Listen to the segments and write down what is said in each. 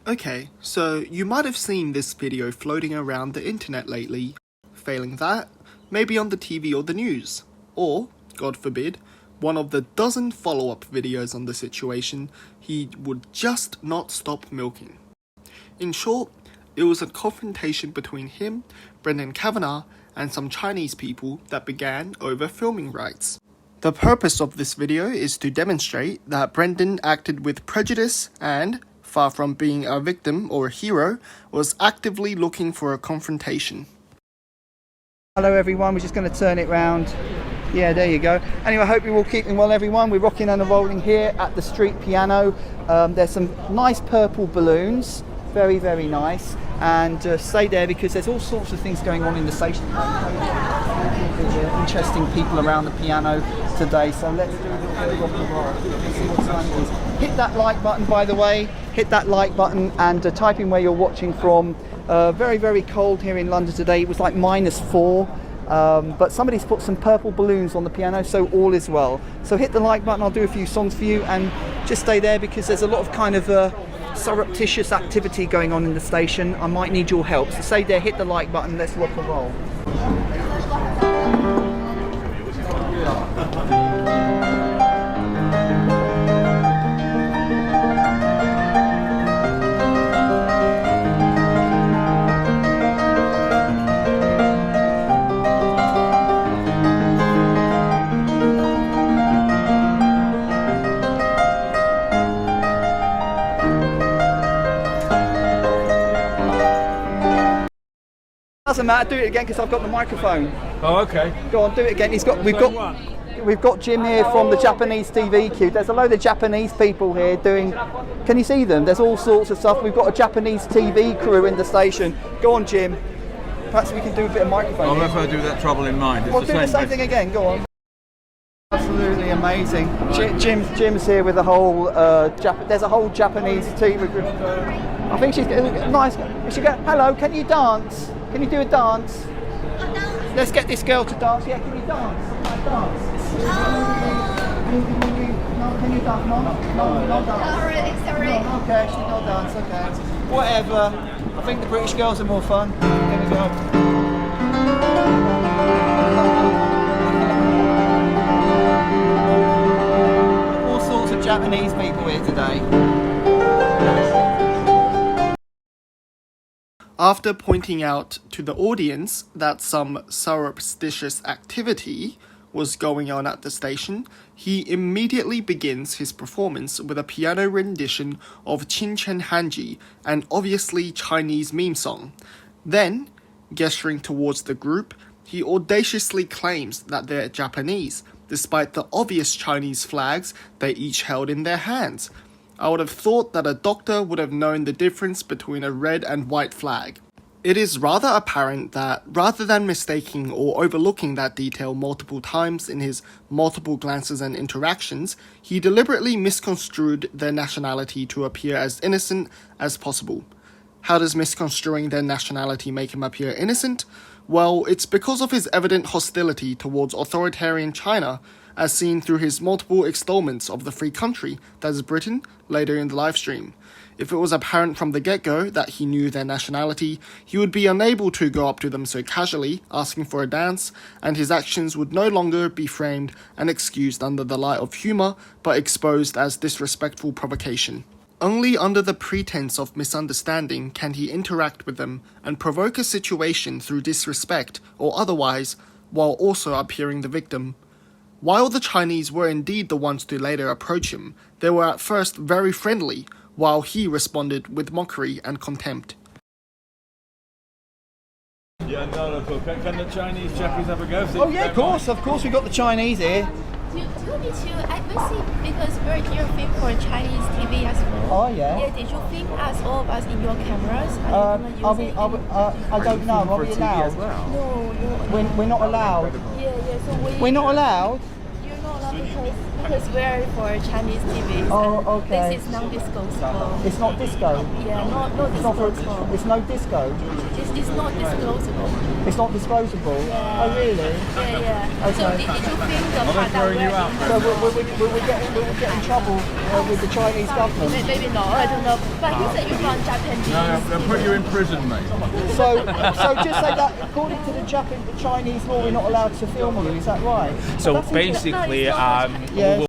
Okay, so you might have seen this video floating around the internet lately. Failing that, maybe on the TV or the news. Or, God forbid, one of the dozen follow-up videos on the situation he would just not stop milking. In short, it was a confrontation between him, Brendan Kavanagh, and some Chinese people that began over filming rights. The purpose of this video is to demonstrate that Brendan acted with prejudice and, far from being a victim or a hero, was actively looking for a confrontation. Hello everyone, we're just going to turn it round. Yeah, there you go. Anyway, I hope you're all keeping well everyone. We're rocking and rolling here at the street piano. There's some nice purple balloons, very, very nice. And stay there because there's all sorts of things going on in the station. Interesting people around the piano today, so let's do a little rock and roll. Let's see what time it is. Hit that like button, by the way. Hit that like button and type in where you're watching from. Very, very cold here in London today. It was like -4. But somebody's put some purple balloons on the piano, so all is well. So hit the like button, I'll do a few songs for you, and just stay there because there's a lot of kind of surreptitious activity going on in the station. I might need your help, so stay there, hit the like button, let's rock and roll. Doesn't matter, do it again because I've got the microphone. Oh, okay. Go on, do it again. We've got Jim here from the Japanese TV queue. There's a load of Japanese people here doing. Can you see them? There's all sorts of stuff. We've got a Japanese TV crew in the station. Go on, Jim. Perhaps we can do a bit of microphone. I'll never do that trouble in mind. It's well, do the same thing again. Go on. Absolutely amazing. Jim's here with a whole. There's a whole Japanese TV group. I think she's nice. She go. Hello. Can you dance? Can you do a dance? Let's get this girl to dance. Yeah, can you dance? Dance. No, can you dance? No dance. Sorry. No, okay, she no dance. Okay. Whatever. I think the British girls are more fun. Here we go. All sorts of Japanese people here today. After pointing out to the audience that some surreptitious activity was going on at the station, he immediately begins his performance with a piano rendition of Qin Chen Hanji, an obviously Chinese meme song. Then, gesturing towards the group, he audaciously claims that they're Japanese, despite the obvious Chinese flags they each held in their hands. I would have thought that a doctor would have known the difference between a red and white flag. It is rather apparent that, rather than mistaking or overlooking that detail multiple times in his multiple glances and interactions, he deliberately misconstrued their nationality to appear as innocent as possible. How does misconstruing their nationality make him appear innocent? Well, it's because of his evident hostility towards authoritarian China, as seen through his multiple extollments of the free country, that is Britain, later in the livestream. If it was apparent from the get-go that he knew their nationality, he would be unable to go up to them so casually, asking for a dance, and his actions would no longer be framed and excused under the light of humour, but exposed as disrespectful provocation. Only under the pretense of misunderstanding can he interact with them and provoke a situation through disrespect or otherwise, while also appearing the victim. While the Chinese were indeed the ones to later approach him, they were at first very friendly, while he responded with mockery and contempt. Yeah, no, can the Chinese chappies have a go? Oh yeah, of course, we've got the Chinese here. Do you need to, I will see, because we're here film for Chinese TV as well. Oh yeah? Yeah, did you film us, all of us, in your cameras? I don't know, are we allowed? No. We're not allowed. Yeah, so We're not allowed? You're not allowed because Because we're for Chinese TV. Oh, okay. This is non-disclosable. It's not disco. Yeah, no It's not for. disclosable. It's no disco. It's not disclosable. It's not disposable. Yeah. Oh, really? Yeah. So Okay. did you think the part that throwing you we're out. So will we get in trouble with the Chinese government? Maybe not, I don't know. But you said you're from Japanese. No, they'll put you in prison, mate. So just say that according to the Chinese law, we're not allowed to film you. Is that right? So That's interesting. basically, Yeah.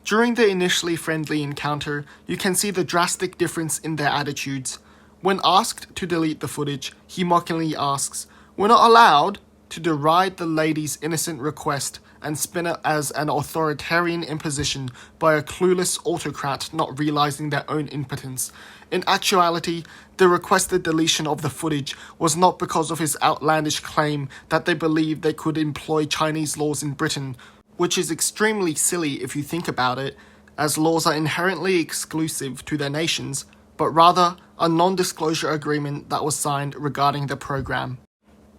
During the initially friendly encounter, you can see the drastic difference in their attitudes. When asked to delete the footage, he mockingly asks, "We're not allowed?" to deride the lady's innocent request and spin it as an authoritarian imposition by a clueless autocrat not realizing their own impotence. In actuality, the requested deletion of the footage was not because of his outlandish claim that they believed they could employ Chinese laws in Britain, which is extremely silly if you think about it, as laws are inherently exclusive to their nations, but rather a non-disclosure agreement that was signed regarding the program.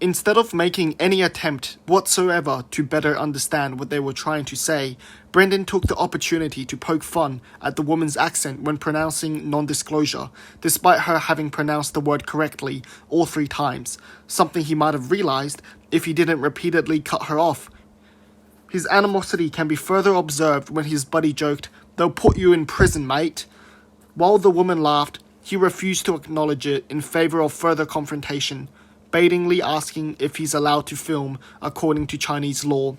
Instead of making any attempt whatsoever to better understand what they were trying to say, Brendan took the opportunity to poke fun at the woman's accent when pronouncing non-disclosure, despite her having pronounced the word correctly all 3 times, something he might have realized if he didn't repeatedly cut her off. His animosity can be further observed when his buddy joked, "They'll put you in prison, mate." While the woman laughed, he refused to acknowledge it in favor of further confrontation, baitingly asking if he's allowed to film according to Chinese law.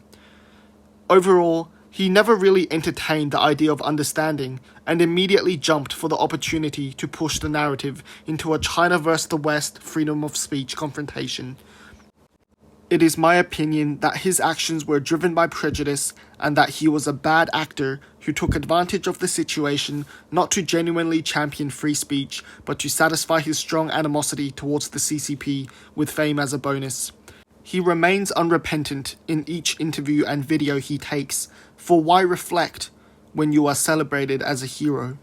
Overall, he never really entertained the idea of understanding and immediately jumped for the opportunity to push the narrative into a China versus the West freedom of speech confrontation. It is my opinion that his actions were driven by prejudice and that he was a bad actor who took advantage of the situation not to genuinely champion free speech, but to satisfy his strong animosity towards the CCP with fame as a bonus. He remains unrepentant in each interview and video he takes, for why reflect when you are celebrated as a hero?